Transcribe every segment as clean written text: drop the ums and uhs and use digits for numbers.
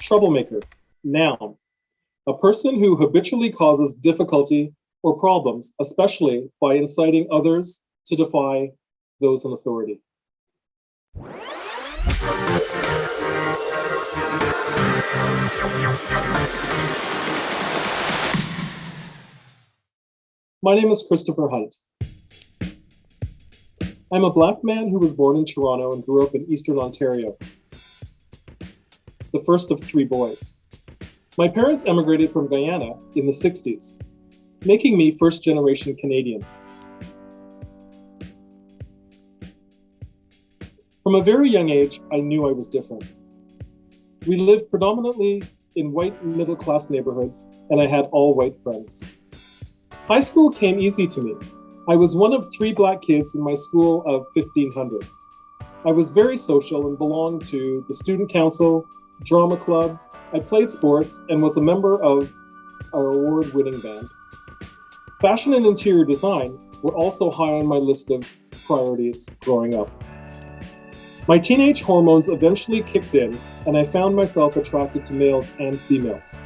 Troublemaker. Noun. A person who habitually causes difficulty or problems, especially by inciting others to defy those in authority. My name is Christopher Hunte. I'm a Black man who was born in Toronto and grew up in Eastern Ontario, the first of three boys. My parents emigrated from Guyana in the 60s, making me first-generation Canadian. From a very young age, I knew I was different. We lived predominantly in white middle-class neighborhoods, and I had all white friends. High school came easy to me. I was one of three Black kids in my school of 1,500. I was very social and belonged to the student council, drama club. I played sports and was a member of our award-winning band. Fashion and interior design were also high on my list of priorities growing up. My teenage hormones eventually kicked in, and I found myself attracted to males and females.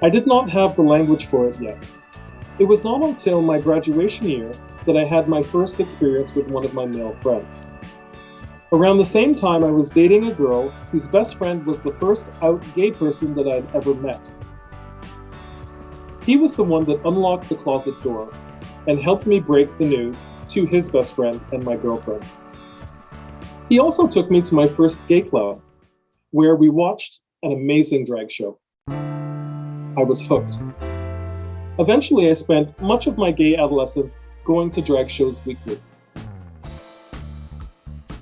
I did not have the language for it yet. It was not until my graduation year that I had my first experience with one of my male friends. Around the same time, I was dating a girl whose best friend was the first out gay person that I'd ever met. He was the one that unlocked the closet door and helped me break the news to his best friend and my girlfriend. He also took me to my first gay club, where we watched an amazing drag show. I was hooked. Eventually, I spent much of my gay adolescence going to drag shows weekly.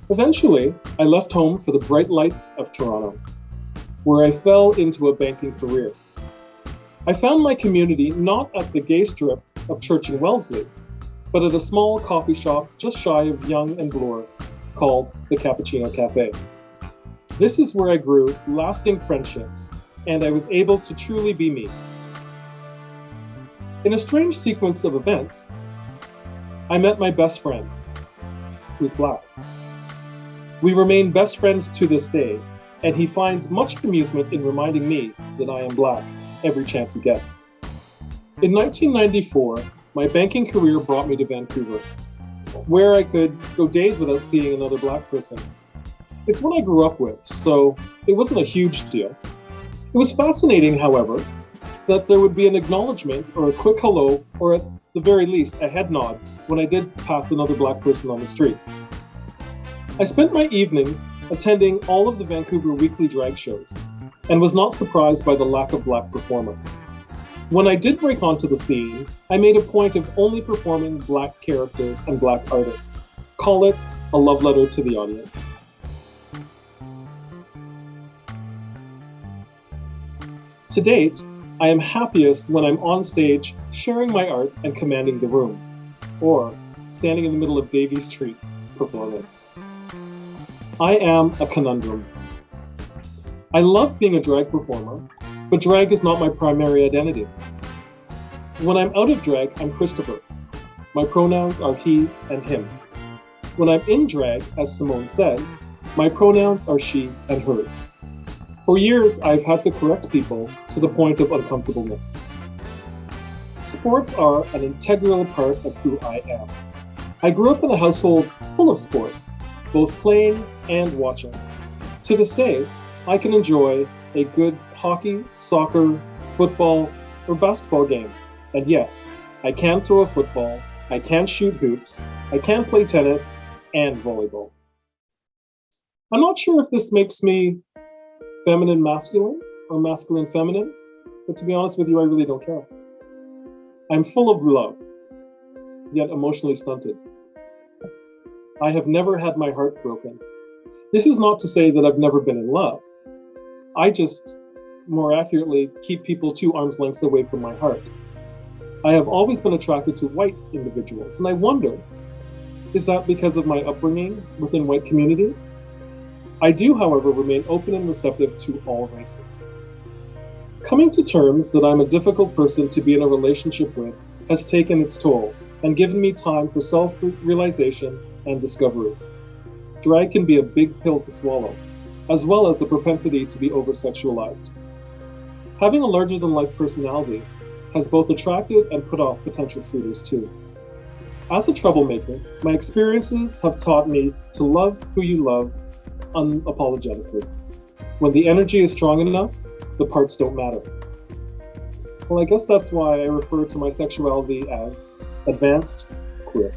Eventually, I left home for the bright lights of Toronto, where I fell into a banking career. I found my community not at the gay strip of Church and Wellesley, but at a small coffee shop just shy of Yonge and Bloor called the Cappuccino Cafe. This is where I grew lasting friendships, and I was able to truly be me. In a strange sequence of events, I met my best friend, who's Black. We remain best friends to this day, and he finds much amusement in reminding me that I am Black every chance he gets. In 1994, my banking career brought me to Vancouver, where I could go days without seeing another Black person. It's what I grew up with, so it wasn't a huge deal. It was fascinating, however, that there would be an acknowledgement or a quick hello, or at the very least, a head nod when I did pass another Black person on the street. I spent my evenings attending all of the Vancouver weekly drag shows and was not surprised by the lack of Black performers. When I did break onto the scene, I made a point of only performing Black characters and Black artists. Call it a love letter to the audience. To date, I am happiest when I'm on stage sharing my art and commanding the room, or standing in the middle of Davie Street performing. I am a conundrum. I love being a drag performer, but drag is not my primary identity. When I'm out of drag, I'm Christopher. My pronouns are he and him. When I'm in drag, as Simone says, my pronouns are she and hers. For years, I've had to correct people to the point of uncomfortableness. Sports are an integral part of who I am. I grew up in a household full of sports, both playing and watching. To this day, I can enjoy a good hockey, soccer, football, or basketball game. And yes, I can throw a football, I can shoot hoops, I can play tennis and volleyball. I'm not sure if this makes me feminine masculine or masculine feminine, but to be honest with you, I really don't care. I'm full of love, yet emotionally stunted. I have never had my heart broken. This is not to say that I've never been in love. I just, more accurately, keep people 2 arms lengths away from my heart. I have always been attracted to white individuals, and I wonder, is that because of my upbringing within white communities? I do, however, remain open and receptive to all races. Coming to terms that I'm a difficult person to be in a relationship with has taken its toll and given me time for self-realization and discovery. Drag can be a big pill to swallow, as well as a propensity to be over-sexualized. Having a larger-than-life personality has both attracted and put off potential suitors too. As a troublemaker, my experiences have taught me to love who you love unapologetically. When the energy is strong enough, the parts don't matter. Well, I guess that's why I refer to my sexuality as advanced queer.